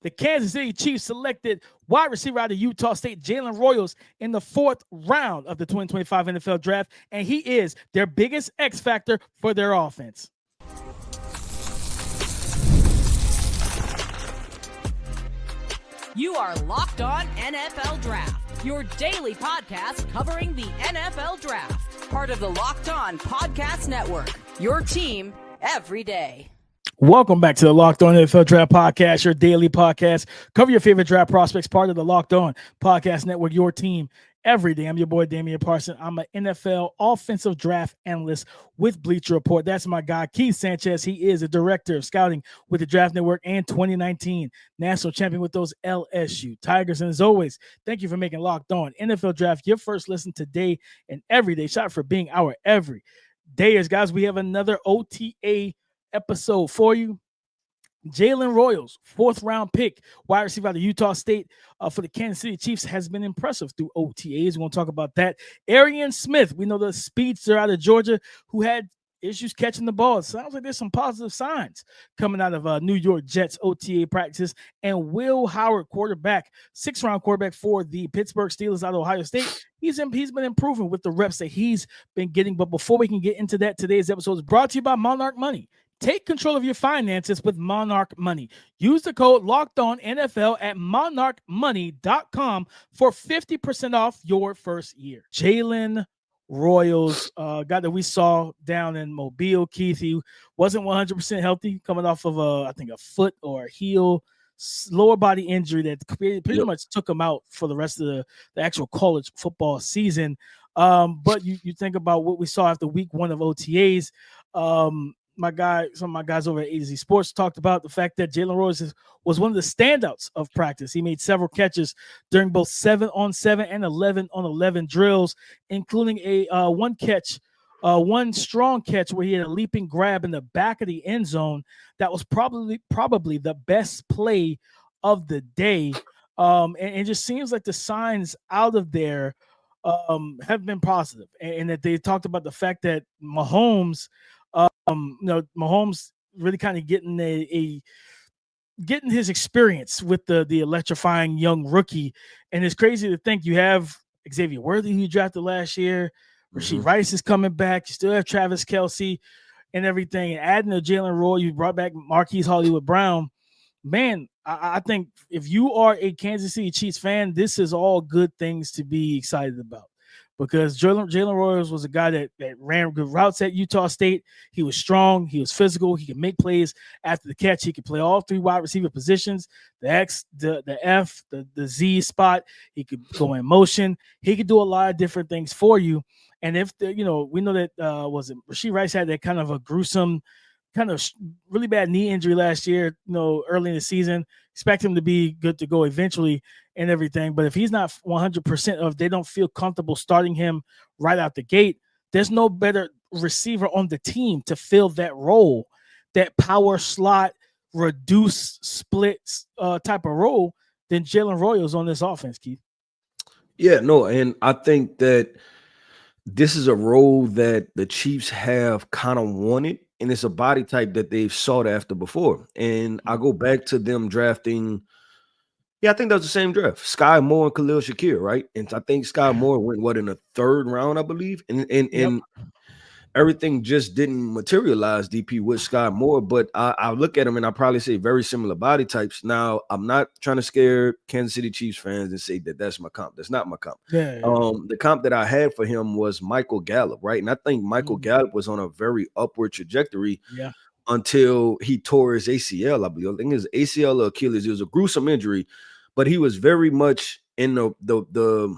The Kansas City Chiefs selected wide receiver out of Utah State, Jalen Royals, in the 4th round of the 2025 NFL Draft, and he is their biggest X factor for their offense. You are Locked On NFL Draft, your daily podcast covering the NFL Draft. Part of the Locked On Podcast Network, your team every day. Welcome back to the Locked On NFL Draft Podcast, your daily podcast. Cover your favorite draft prospects, part of the Locked On Podcast Network, your team every day. I'm your boy, Damian Parson. I'm an NFL offensive draft analyst with Bleacher Report. That's my guy, Keith Sanchez. He is a director of scouting with the Draft Network and 2019 national champion with those LSU Tigers. And as always, thank you for making Locked On NFL Draft your first listen today and every day. Shout out for being our every dayers. Guys, we have another OTA episode for you. Jalen Royals, 4th round pick, wide receiver out of Utah State for the Kansas City Chiefs, has been impressive through OTAs. We're going to talk about that. Arian Smith, we know the speedster out of Georgia who had issues catching the ball. It sounds like there's some positive signs coming out of New York Jets OTA practices. And Will Howard, quarterback, 6th round quarterback for the Pittsburgh Steelers out of Ohio State. He's been improving with the reps that he's been getting. But before we can get into that, today's episode is brought to you by Monarch Money. Take control of your finances with Monarch Money. Use the code LOCKEDONNFL at monarchmoney.com for 50% off your first year. Jalen Royals, guy that we saw down in Mobile, Keith, he wasn't 100% healthy, coming off of I think a foot or a heel, lower body injury that pretty much took him out for the rest of the actual college football season. But you think about what we saw after week 1 of OTAs. Some of my guys over at A to Z Sports talked about the fact that Jalen Royals was one of the standouts of practice. He made several catches during both 7-on-7 and 11-on-11 drills, including one strong catch where he had a leaping grab in the back of the end zone. That was probably the best play of the day. And it just seems like the signs out of there have been positive, and that they talked about the fact that Mahomes really kind of getting getting his experience with the electrifying young rookie. And it's crazy to think you have Xavier Worthy, who you drafted last year. Rashee Rice is coming back. You still have Travis Kelce and everything. And adding to Jalen Royals, you brought back Marquise Hollywood Brown. Man, I think if you are a Kansas City Chiefs fan, this is all good things to be excited about. Because Jalen Royals was a guy that ran good routes at Utah State. He was strong. He was physical. He could make plays after the catch. He could play all 3 wide receiver positions, the X, the F, the Z spot. He could go in motion. He could do a lot of different things for you. And if we know that Rashee Rice had that kind of a gruesome, kind of really bad knee injury last year, early in the season. Expect him to be good to go eventually and everything. But if he's not 100%, if they don't feel comfortable starting him right out the gate, there's no better receiver on the team to fill that role, that power slot, reduce splits type of role than Jalen Royals on this offense, Keith. Yeah, no, and I think that this is a role that the Chiefs have kind of wanted, and it's a body type that they've sought after before. And I go back to them drafting, I think that was the same draft, Sky Moore and Khalil Shakir, right? And I think Sky Moore went, in the 3rd round, I believe? And everything just didn't materialize, DP, with Sky Moore. But I look at him and I probably say very similar body types. Now, I'm not trying to scare Kansas City Chiefs fans and say that that's my comp. That's not my comp. The comp that I had for him was Michael Gallup, right? And I think Michael Gallup was on a very upward trajectory until he tore his ACL, I believe. I think his ACL or Achilles. It was a gruesome injury, but he was very much in the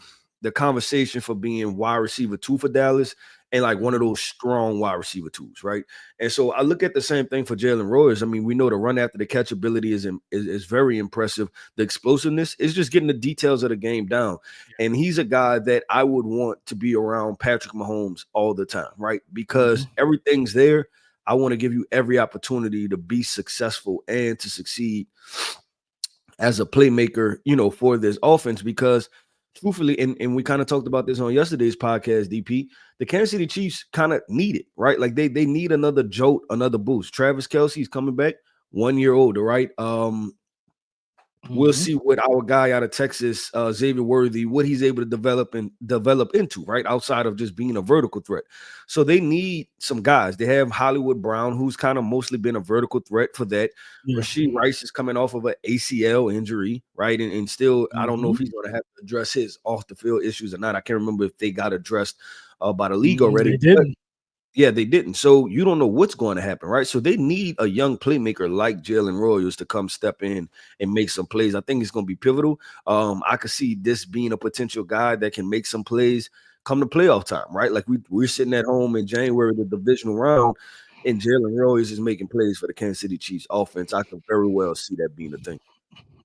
conversation for being wide receiver 2 for Dallas, and like one of those strong wide receiver 2s, right? And so I look at the same thing for Jalen Royals. I mean, we know the run after the catch ability is very impressive. The explosiveness is just getting the details of the game down. And he's a guy that I would want to be around Patrick Mahomes all the time, right? Because everything's there. I want to give you every opportunity to be successful and to succeed as a playmaker, for this offense, because truthfully, and we kind of talked about this on yesterday's podcast, DP, the Kansas City Chiefs kind of need it, right? Like they need another jolt, another boost. Travis Kelce's coming back, 1 year older, right? We'll see what our guy out of Texas, Xavier Worthy, what he's able to develop into, right? Outside of just being a vertical threat. So they need some guys. They have Hollywood Brown, who's kind of mostly been a vertical threat for that. Yeah. Rasheed Rice is coming off of an ACL injury, right? And still, I don't know if he's going to have to address his off the field issues or not. I can't remember if they got addressed by the league already. They didn't. Yeah, they didn't. So you don't know what's going to happen, right? So they need a young playmaker like Jalen Royals to come step in and make some plays. I think it's going to be pivotal. I could see this being a potential guy that can make some plays come to playoff time, right? Like we're sitting at home in January, the divisional round, and Jalen Royals is making plays for the Kansas City Chiefs offense. I can very well see that being a thing.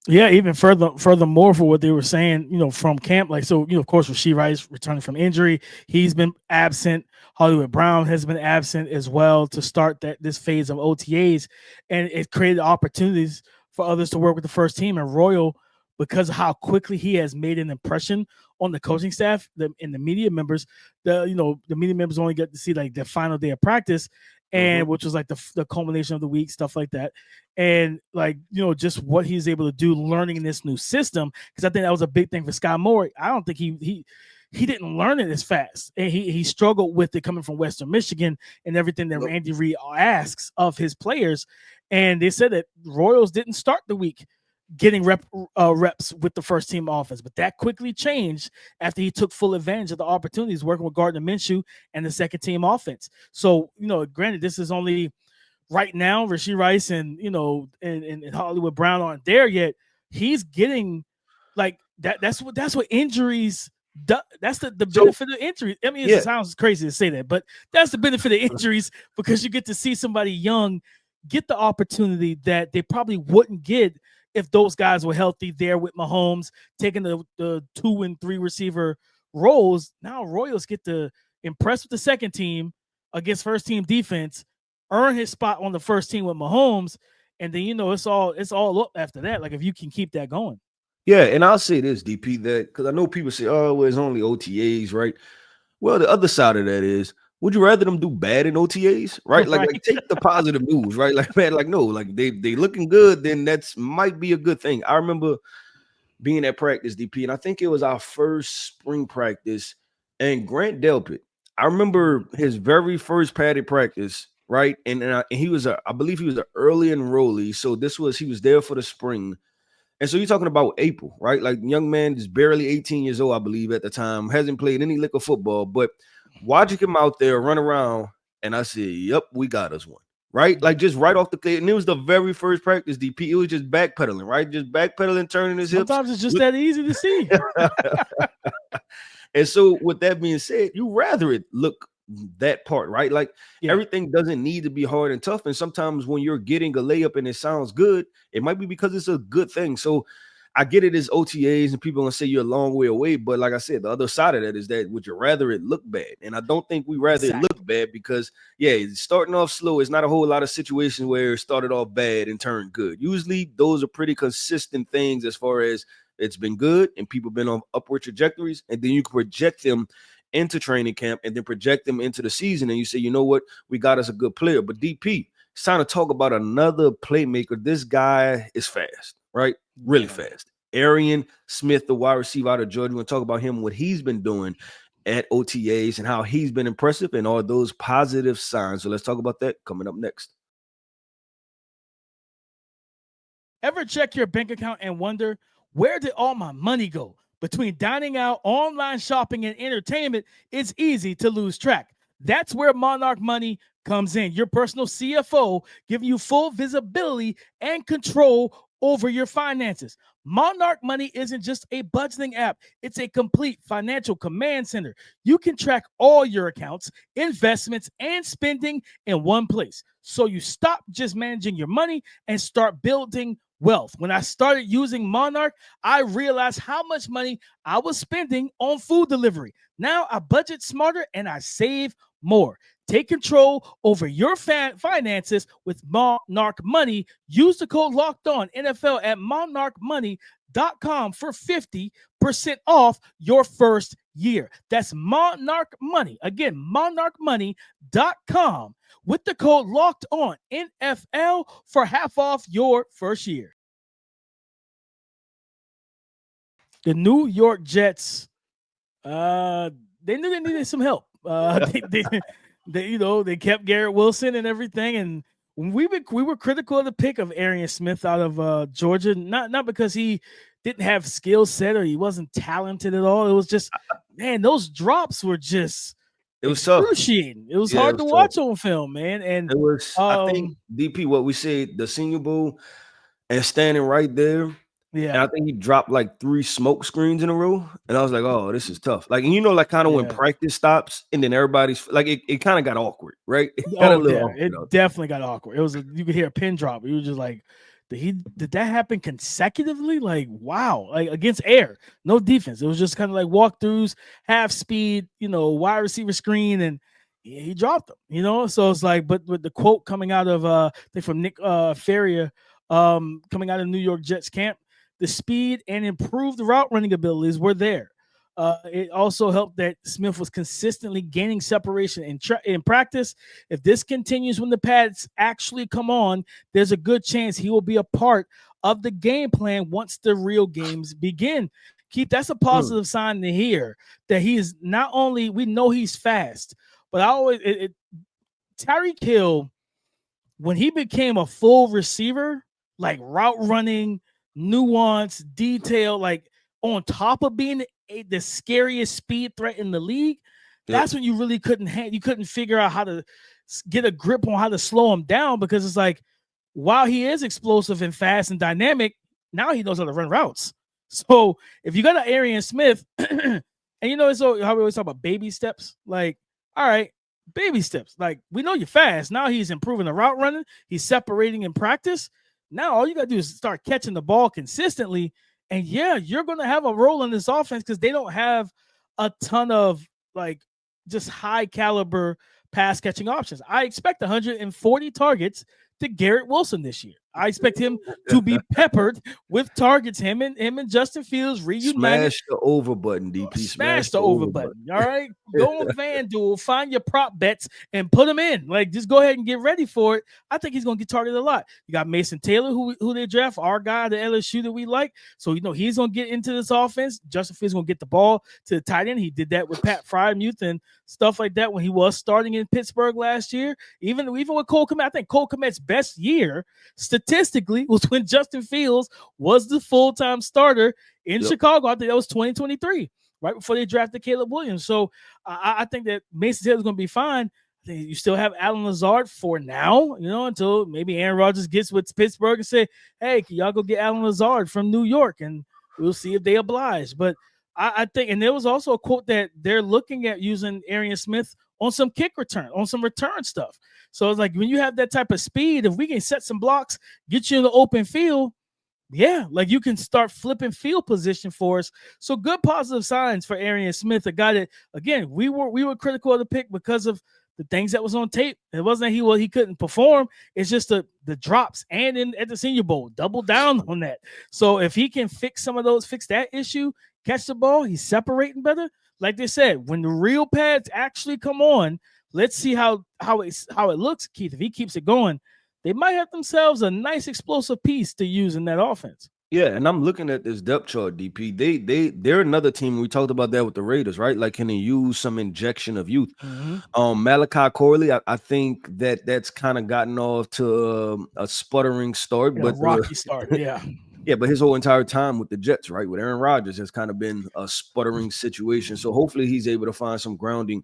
Yeah, even furthermore for what they were saying, from camp, like, so, of course, Rasheed Rice returning from injury, he's been absent. Hollywood Brown has been absent as well to start this phase of OTAs, and it created opportunities for others to work with the first team. And Royal, because of how quickly he has made an impression on the coaching staff and the media members, the media members only get to see like the final day of practice, and which was like the culmination of the week, stuff like that. And like, just what he's able to do learning in this new system, because I think that was a big thing for Scott Moore. I don't think he didn't learn it as fast, and he struggled with it coming from Western Michigan and everything that Andy Reid asks of his players. And they said that Royals didn't start the week getting reps with the first team offense, but that quickly changed after he took full advantage of the opportunities working with Gardner Minshew and the second team offense. So, granted, this is only right now, Rasheed Rice and Hollywood Brown aren't there yet. He's getting like that. That's what injuries do. That's the benefit of injuries. I mean, it sounds crazy to say that, but that's the benefit of injuries, because you get to see somebody young get the opportunity that they probably wouldn't get if those guys were healthy there with Mahomes taking the 2 and 3 receiver roles. Now Royals get to impress with the second team against first team defense, earn his spot on the first team with Mahomes, and then it's all up after that. Like, if you can keep that going. Yeah, and I'll say this, DP, that because I know people say, "Oh, well, it's only OTAs," right? Well, the other side of that is, would you rather them do bad in OTAs, right? Like take the positive news, right? Like, man, like, no, like they looking good, then that's might be a good thing. I remember being at practice, DP, and I think it was our first spring practice, and Grant Delpit, I remember his very first padded practice, right? And he was I believe he was an early enrollee, so he was there for the spring. And so you're talking about April, right? Like, young man is barely 18 years old, I believe, at the time, hasn't played any lick of football, but watching him out there run around, and I said, "Yep, we got us one." Right? Like, just right off the plate. And it was the very first practice, DP. It was just backpedaling, right? Just backpedaling, turning his hips. Sometimes it's just that easy to see. And so with that being said, you rather it look that part, right? Like, everything doesn't need to be hard and tough. And sometimes when you're getting a layup and it sounds good, it might be because it's a good thing. So I get it as OTAs, and people are gonna say you're a long way away, but like I said, the other side of that is that would you rather it look bad? And I don't think we rather it look bad, because starting off slow is not a whole lot of situations where it started off bad and turned good. Usually those are pretty consistent things as far as it's been good and people been on upward trajectories, and then you can project them into training camp and then project them into the season, and you say, you know what, we got us a good player. But DP, it's time to talk about another playmaker. This guy is fast, right? Really fast. Arian Smith, the wide receiver out of Georgia. We're going to talk about him, what he's been doing at OTAs and how he's been impressive and all those positive signs. So let's talk about that coming up next. Ever check your bank account and wonder, where did all my money go? Between dining out, online shopping, and entertainment, it's easy to lose track. That's where Monarch Money comes in. Your personal CFO, giving you full visibility and control over your finances. Monarch Money isn't just a budgeting app. It's a complete financial command center. You can track all your accounts, investments, and spending in one place. So you stop just managing your money and start building wealth. When I started using Monarch, I realized how much money I was spending on food delivery. Now I budget smarter and I save more. Take control over your finances with Monarch Money. Use the code LOCKEDON NFL at monarchmoney.com for 50% off your first year. That's Monarch Money. Again, monarchmoney.com with the code LOCKEDON NFL for half off your first year. the New York Jets, they knew they needed some help. They kept Garrett Wilson and everything, and we were critical of the pick of Arian Smith out of Georgia, not because he didn't have skill set or he wasn't talented at all. It was just, man, those drops were just it was tough. excruciating. It was hard to watch on film, man. And it was, I think, DP, what we said, the Senior Bowl and standing right there. Yeah. And I think he dropped like 3 smoke screens in a row. And I was like, oh, this is tough. Like, and like kind of when practice stops and then everybody's like, it kind of got awkward, right? It definitely got awkward. It was you could hear a pin drop. You were just like, did that happen consecutively? Like, wow, like against air, no defense. It was just kind of like walkthroughs, half speed, wide receiver screen, and he dropped them, So it's like, but with the quote coming out of I think from Nick Ferrier, coming out of New York Jets camp, the speed and improved route running abilities were there. It also helped that Smith was consistently gaining separation in practice. If this continues when the pads actually come on, there's a good chance he will be a part of the game plan once the real games begin. Keith, that's a positive sign to hear that he is not only, we know he's fast, but Tyreek Hill, when he became a full receiver, like route running, nuance, detail, like on top of being the scariest speed threat in the league, that's when you really couldn't figure out how to get a grip on how to slow him down, because it's like, while he is explosive and fast and dynamic, now he knows how to run routes. So if you got an Arian Smith, and so how we always talk about baby steps, like, all right, baby steps. Like, we know you're fast. Now he's improving the route running. He's separating in practice. Now all you got to do is start catching the ball consistently. And you're going to have a role in this offense because they don't have a ton of like just high caliber pass catching options. I expect 140 targets to Garrett Wilson this year. I expect him to be peppered with targets. Him and Justin Fields reunited. Smash the over button, DP. Smash the over button. All right. Go on FanDuel, find your prop bets and put them in. Like, just go ahead and get ready for it. I think he's going to get targeted a lot. You got Mason Taylor, who they draft, our guy at the LSU that we like. So, he's going to get into this offense. Justin Fields going to get the ball to the tight end. He did that with Pat Frymuth and stuff like that when he was starting in Pittsburgh last year. Even with Cole Kmet, I think Cole Kmet's best year statistically was when Justin Fields was the full-time starter in Chicago. I think that was 2023, right before they drafted Caleb Williams. So I think that Mason Taylor is going to be fine. I think you still have Alan Lazard for now, until maybe Aaron Rodgers gets with Pittsburgh and say, hey, can y'all go get Alan Lazard from New York? And we'll see if they oblige. But I think, and there was also a quote that they're looking at using Arian Smith on some kick return, on some return stuff. So it's like, when you have that type of speed, if we can set some blocks, get you in the open field, like you can start flipping field position for us. So good positive signs for Arian Smith, a guy that, again, we were critical of the pick because of the things that was on tape. It wasn't that he couldn't perform. It's just the drops, and at the Senior Bowl, double down on that. So if he can fix that issue, catch the ball, he's separating better. Like they said, when the real pads actually come on, let's see how it looks, Keith. If he keeps it going, they might have themselves a nice explosive piece to use in that offense. Yeah, and I'm looking at this depth chart, DP. They're another team. We talked about that with the Raiders, right? Like, can they use some injection of youth? Malachi Corley, I think that's kind of gotten off to a sputtering start, but a rocky start. Yeah. Yeah, but his whole entire time with the Jets, right, with Aaron Rodgers, has kind of been a sputtering situation. So hopefully he's able to find some grounding.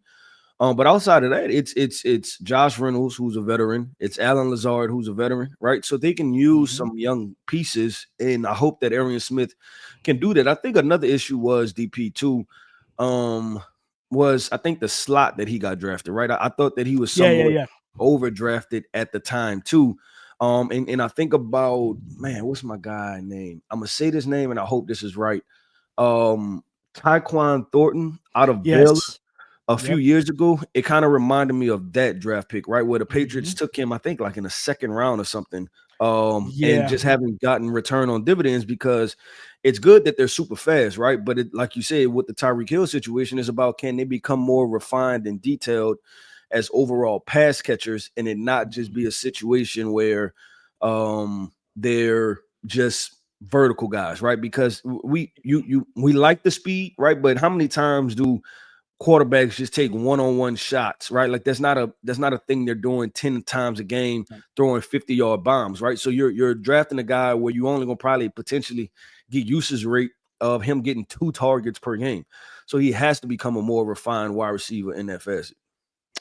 But outside of that, it's Josh Reynolds, who's a veteran. It's Alan Lazard, who's a veteran, right? So they can use some young pieces, and I hope that Arian Smith can do that. I think another issue was DP too, was I think the slot that he got drafted, right? I thought that he was somewhat overdrafted at the time too. And I think about, man, what's my guy name? I'm gonna say this name and I hope this is right. Tyquan Thornton out of Baylor a few years ago. It kind of reminded me of that draft pick, right? Where the Patriots took him, I think, like in the second round or something. And just haven't gotten return on dividends, because it's good that they're super fast, right? But like you said, with the Tyreek Hill situation, is about, can they become more refined and detailed as overall pass catchers, and it not just be a situation where they're just vertical guys, right? Because we like the speed, right? But how many times do quarterbacks just take one-on-one shots, right? Like that's not a thing they're doing 10 times a game, throwing 50-yard bombs, right? So you're drafting a guy where you only gonna probably potentially get usage rate of him getting 2 targets per game. So he has to become a more refined wide receiver in that facet.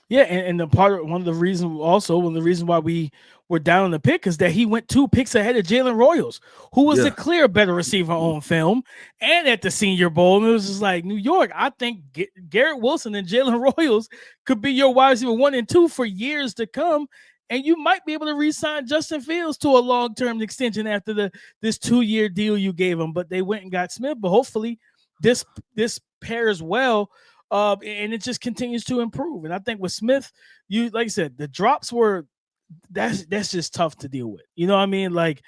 Yeah, and one of the reasons why we were down in the pick is that he went 2 picks ahead of Jalen Royals, who was the clear better receiver on film and at the Senior Bowl. And it was just like, New York, I think Garrett Wilson and Jalen Royals could be your wide receiver 1 and 2 for years to come. And you might be able to re-sign Justin Fields to a long-term extension after this 2-year deal you gave him. But they went and got Smith. But hopefully this pairs well. And it just continues to improve. And I think with Smith, you like I said, the drops were that's just tough to deal with. You know what I mean? Like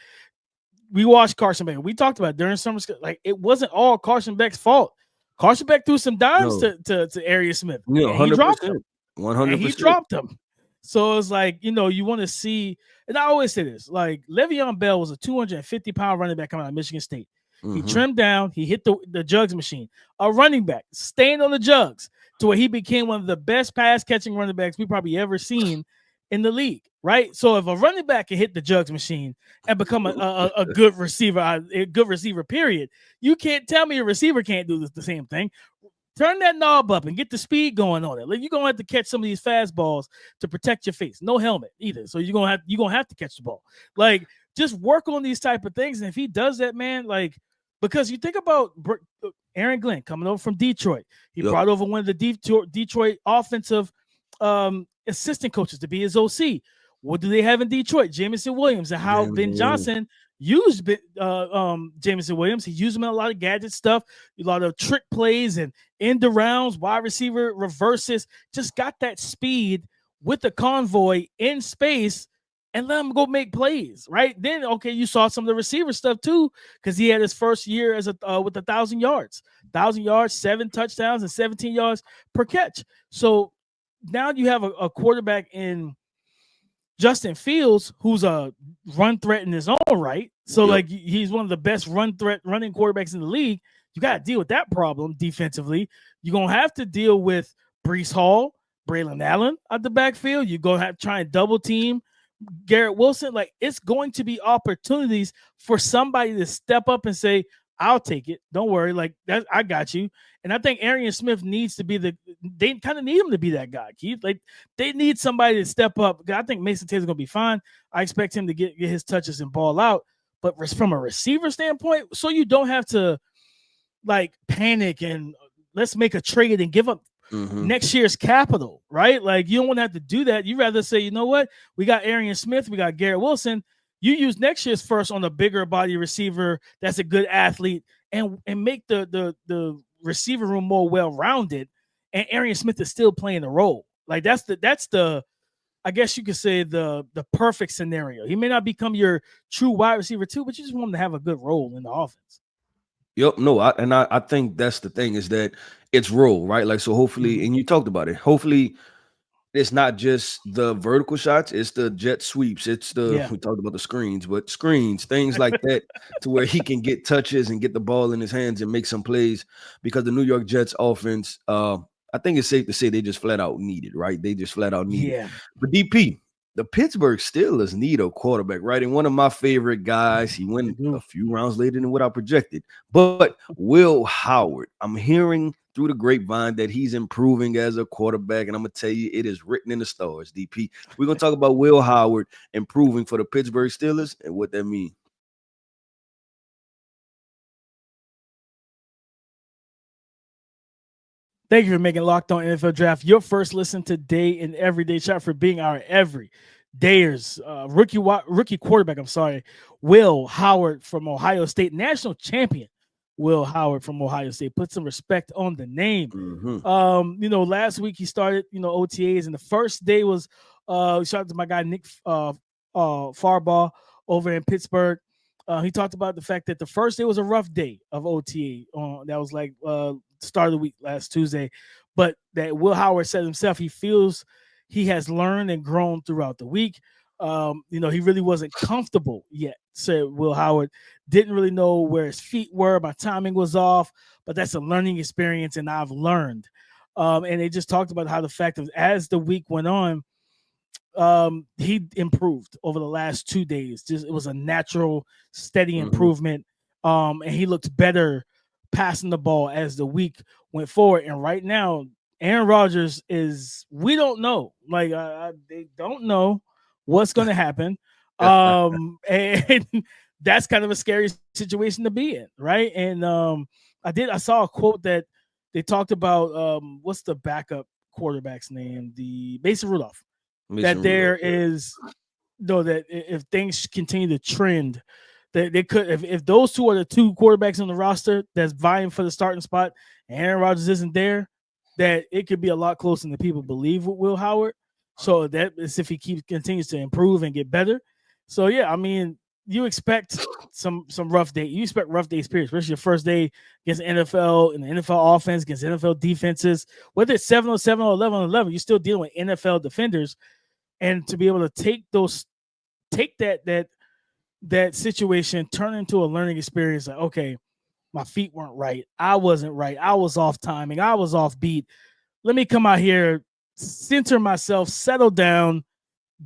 we watched Carson Beck. We talked about it during summer. Like it wasn't all Carson Beck's fault. Carson Beck threw some dimes to Arian Smith. Yeah, he dropped him. 100%. He dropped him. So it's like, you want to see, and I always say this, like Le'Veon Bell was a 250-pound running back coming out of Michigan State. He trimmed down. He hit the jugs machine. A running back staying on the jugs to where he became one of the best pass-catching running backs we probably ever seen in the league, right? So if a running back can hit the jugs machine and become a good receiver, period, you can't tell me a receiver can't do the same thing. Turn that knob up and get the speed going on it. Like you're gonna have to catch some of these fastballs to protect your face. No helmet either, so you're gonna have to catch the ball. Like just work on these type of things, and if he does that, man, like. Because you think about Aaron Glenn coming over from Detroit. He brought over one of the Detroit offensive assistant coaches to be his OC. What do they have in Detroit? Jamison Williams, and how Ben Johnson used Jamison Williams. He used him in a lot of gadget stuff, a lot of trick plays and end arounds, wide receiver reverses. Just got that speed with the convoy in space. And let him go make plays, right? Then, okay, you saw some of the receiver stuff too, because he had his first year as with 1,000 yards, 7 touchdowns, and 17 yards per catch. So now you have a quarterback in Justin Fields, who's a run threat in his own right. So like he's one of the best running quarterbacks in the league. You got to deal with that problem defensively. You're gonna have to deal with Breece Hall, Braylon Allen at the backfield. You're gonna have to try and double team Garrett Wilson. Like it's going to be opportunities for somebody to step up and say, I'll take it. Don't worry. Like that, I got you. And I think Arian Smith needs to be they kind of need him to be that guy, Keith. Like they need somebody to step up. I think Mason Taylor's going to be fine. I expect him to get his touches and ball out. But from a receiver standpoint, so you don't have to like panic and let's make a trade and give up next year's capital, right? Like you don't want to have to do that. You rather say, you know what? We got Arian Smith, we got Garrett Wilson. You use next year's first on a bigger body receiver that's a good athlete and make the receiver room more well-rounded. And Arian Smith is still playing the role. Like that's the I guess you could say the perfect scenario. He may not become your true wide receiver too, but you just want him to have a good role in the offense. Yep. No, I think that's the thing is that it's role, right? Like, so hopefully, and you talked about it, hopefully it's not just the vertical shots, it's the jet sweeps, it's we talked about the screens, things like that to where he can get touches and get the ball in his hands and make some plays because the New York Jets offense, I think it's safe to say they just flat out need it, right? They just flat out need it. But DP, the Pittsburgh Steelers need a quarterback, right? And one of my favorite guys, he went a few rounds later than what I projected. But Will Howard, I'm hearing through the grapevine that he's improving as a quarterback. And I'm going to tell you, it is written in the stars, DP. We're going to talk about Will Howard improving for the Pittsburgh Steelers and what that means. Thank you for making Locked On NFL Draft your first listen today and everyday shot for being our everydayers. Rookie quarterback, Will Howard from Ohio State, national champion. Will Howard from Ohio State. Put some respect on the name. Last week he started, OTAs, and the first day was shout out to my guy Nick Farbaugh over in Pittsburgh. He talked about the fact that the first day was a rough day of OTA. That was like start of the week last Tuesday, but that Will Howard said himself he feels he has learned and grown throughout the week. He really wasn't comfortable yet, said Will Howard. Didn't really know where his feet were. My timing was off, but that's a learning experience, and I've learned. And they just talked about how the fact of as the week went on, he improved over the last 2 days. Just it was a natural, steady improvement. And he looked better passing the ball as the week went forward. And right now, Aaron Rodgers we don't know. Like they don't know what's going to happen. And that's kind of a scary situation to be in, right? And I saw a quote that they talked about what's the backup quarterback's name? The Mason Rudolph. That if things continue to trend, that they could if those two are the two quarterbacks on the roster that's vying for the starting spot, and Aaron Rodgers isn't there, that it could be a lot closer than people believe with Will Howard. So that is if he continues to improve and get better. So yeah, I mean, you expect some rough day. You expect rough days, period. Especially your first day against the NFL and the NFL offense against NFL defenses. Whether it's 7-on-7 or 11-on-11, you're still dealing with NFL defenders. And to be able to take that situation, turn into a learning experience. Like, okay, my feet weren't right. I wasn't right. I was off timing. I was off beat. Let me come out here, center myself, settle down,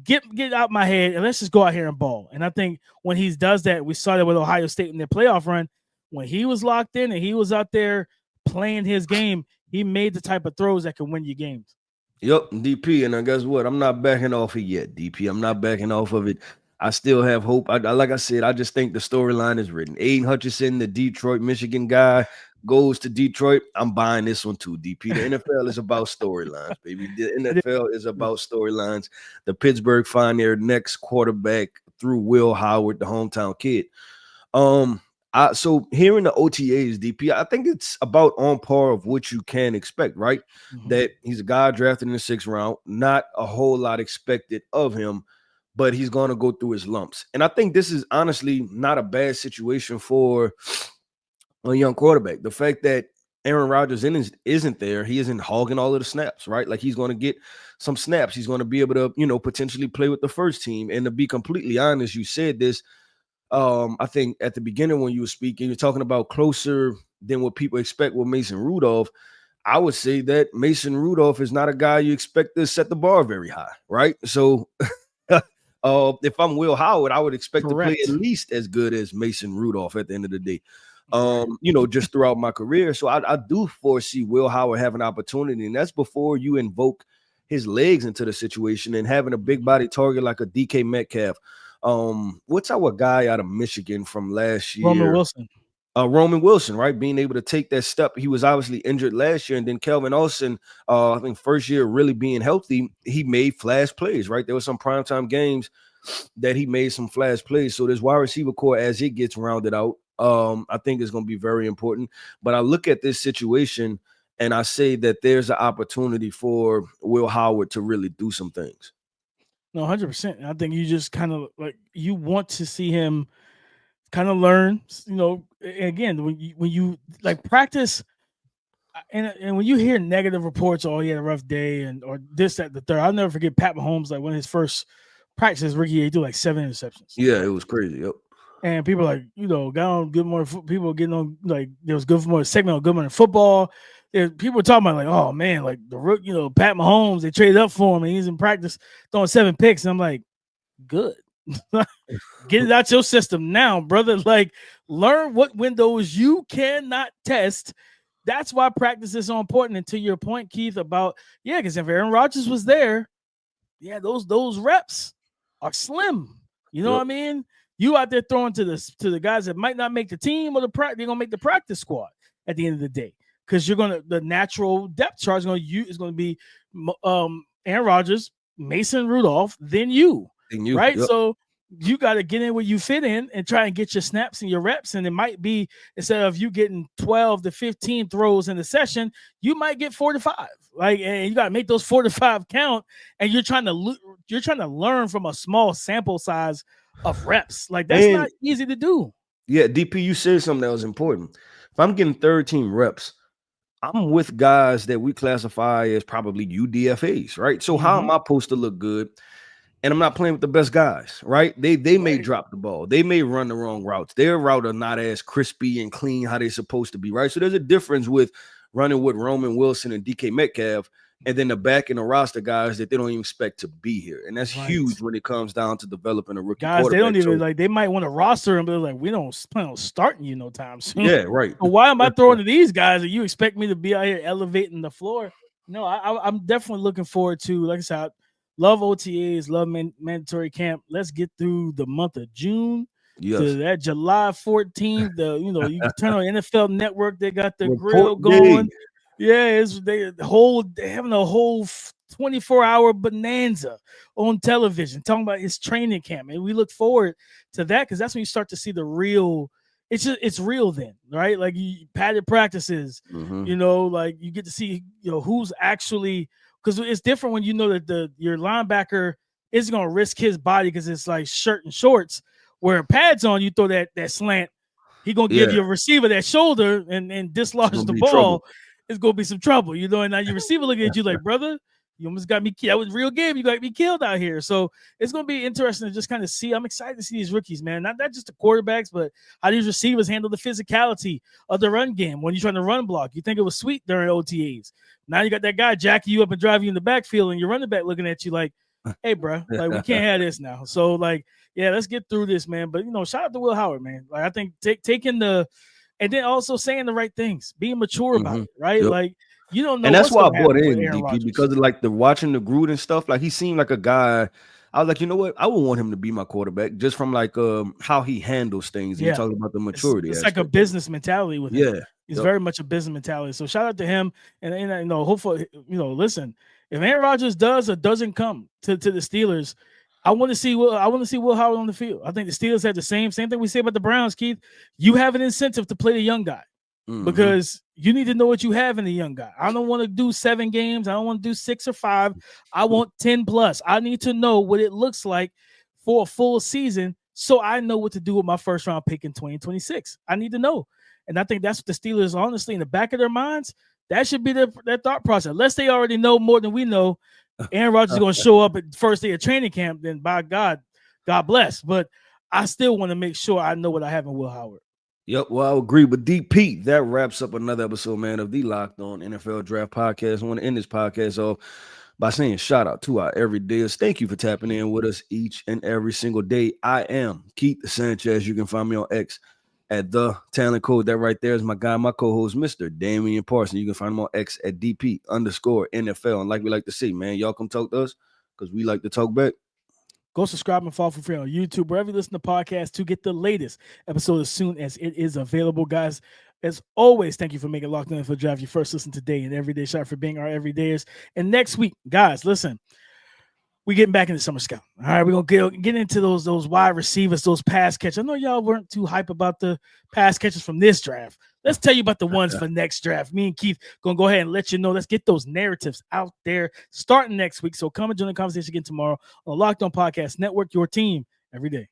get out my head, and let's just go out here and ball. And I think when he does that, we saw that with Ohio State in their playoff run. When he was locked in and he was out there playing his game, he made the type of throws that can win you games. Yep, DP, and guess what? I'm not backing off it yet, DP. I'm not backing off of it. I still have hope. Like I said, I just think the storyline is written. Aiden Hutchinson, the Detroit, Michigan guy, goes to Detroit. I'm buying this one too, DP. The NFL is about storylines, baby. The NFL is about storylines. The Pittsburgh find their next quarterback through Will Howard, the hometown kid. So hearing the OTAs, DP, I think it's about on par of what you can expect, right? That he's a guy drafted in the 6th round, not a whole lot expected of him, but he's going to go through his lumps. And I think this is honestly not a bad situation for a young quarterback. The fact that Aaron Rodgers isn't there, he isn't hogging all of the snaps, right? Like he's going to get some snaps. He's going to be able to, potentially play with the first team. And to be completely honest, you said this, I think at the beginning when you were speaking, you're talking about closer than what people expect with Mason Rudolph. I would say that Mason Rudolph is not a guy you expect to set the bar very high, right? So if I'm Will Howard, I would expect to play at least as good as Mason Rudolph at the end of the day, just throughout my career. So I do foresee Will Howard have an opportunity, and that's before you invoke his legs into the situation and having a big body target like a DK Metcalf. What's our guy out of Michigan from last year? Roman Wilson, right? Being able to take that step. He was obviously injured last year, and then Kelvin Olsen, I think first year really being healthy, he made flash plays, right? There were some primetime games that he made some flash plays. So this wide receiver core, as it gets rounded out, I think is going to be very important. But I look at this situation and I say that there's an opportunity for Will Howard to really do some things. No, 100%. I think you just kind of you want to see him kind of learn, again, when you practice and when you hear negative reports, oh, he had a rough day or this, that, the third. I'll never forget Pat Mahomes, one of his first practices rookie year, he threw 7 interceptions. Yeah, it was crazy. Yep. And people got on Good Morning. People getting on there was Good Morning segment on Good Morning Football. People were talking about oh man, Pat Mahomes, they traded up for him and he's in practice throwing 7 picks. And I'm like, good. Get it out your system now, brother. Learn what windows you cannot test. That's why practice is so important. And to your point, Keith, about because if Aaron Rodgers was there, those reps are slim. You know what I mean? You out there throwing to the guys that might not make the team or they're gonna make the practice squad at the end of the day. Because the natural depth chart is going to be Aaron Rodgers, Mason Rudolph, then you right? Yep. So you got to get in where you fit in and try and get your snaps and your reps. And it might be instead of you getting 12 to 15 throws in the session, you might get 4 to 5. And you got to make those 4 to 5 count. And you're trying to learn from a small sample size of reps. That's not easy to do. Yeah, DP, you said something that was important. If I'm getting 13 reps, I'm with guys that we classify as probably UDFAs, right? So how am I supposed to look good and I'm not playing with the best guys, right? They may Right. drop the ball. They may run the wrong routes. Their route are not as crispy and clean how they're supposed to be, right? So there's a difference with running with Roman Wilson and DK Metcalf, and then the back and the roster guys that they don't even expect to be here. And that's Right. huge when it comes down to developing a rookie Guys, they quarterback. don't even So, like. They might want to roster him, but like, we don't plan on starting you no time soon. yeah, right. So why am I throwing to these guys and you expect me to be out here elevating the floor? No, I'm definitely looking forward to, like I said, I love OTAs, love mandatory camp. Let's get through the month of June to Yes. that July 14th. You can turn on NFL Network. They got the grill Report going. day. Yeah, they're having a whole 24-hour bonanza on television talking about his training camp, and we look forward to that because that's when you start to see the real. It's real then, right? Like padded practices, Mhm. like you get to see who's actually, because it's different when you know that your linebacker isn't going to risk his body because it's like shirt and shorts. Where pads on, you throw that slant, he gonna give Yeah. your receiver that shoulder and It's dislodge gonna the be trouble. ball. It's gonna be some trouble, and now your receiver looking at you like, brother, you almost got me killed. That was real game. You got me killed out here. So it's gonna be interesting to just kind of see. I'm excited to see these rookies, man. Not just the quarterbacks, but how these receivers handle the physicality of the run game when you're trying to run block. You think it was sweet during OTAs. Now you got that guy jacking you up and driving you in the backfield, and your running back looking at you like, hey, bro, like we can't have this now. So like, yeah, let's get through this, man. But shout out to Will Howard, man. Like I think taking and then also saying the right things, being mature about it, right? Yep. Like you don't know And that's what's why I going to bought happen with in Aaron DP, Rodgers. because of like the watching the Gruden stuff. Like he seemed like a guy. I was like, you know what? I would want him to be my quarterback just from like how he handles things. And you Yeah, talking about the it's maturity like a aspect. business mentality with him. Yeah. He's Yep. very much a business mentality. So shout out to him. And hopefully, listen, if Aaron Rodgers does or doesn't come to the Steelers, I want to see Will Howard on the field. I think the Steelers had the same thing we say about the Browns, Keith. You have an incentive to play the young guy because you need to know what you have in the young guy. I don't want to do 7 games. I don't want to do 6 or 5. I want 10 plus. I need to know what it looks like for a full season so I know what to do with my first round pick in 2026. I need to know. And I think that's what the Steelers, honestly, in the back of their minds, that should be their thought process. Unless they already know more than we know, Aaron Rodgers is going to show up at the first day of training camp, then by God bless. But I still want to make sure I know what I have in Will Howard. Yep, well, I agree with DP. That wraps up another episode, man, of the Locked On NFL Draft Podcast. I want to end this podcast off by saying shout out to our everydayers. Thank you for tapping in with us each and every single day. I am Keith Sanchez. You can find me on X at The Talent Code. That right there is my guy, my co-host, Mr. Damian Parson. You can find him on X at DP_NFL. And like we like to see, man, y'all come talk to us because we like to talk back. Go subscribe and follow for free on YouTube, wherever you listen to podcasts, to get the latest episode as soon as it is available. Guys, as always, thank you for making Locked On NFL Draft your first listen today and everyday shot for being our everydayers. And next week, guys, listen, we getting back into summer scout. All right, we're gonna get into those wide receivers, those pass catchers. I know y'all weren't too hype about the pass catchers from this draft. Let's tell you about the ones for next draft. Me and Keith gonna go ahead and let you know. Let's get those narratives out there starting next week. So come and join the conversation again tomorrow on the Locked On Podcast Network, your team every day.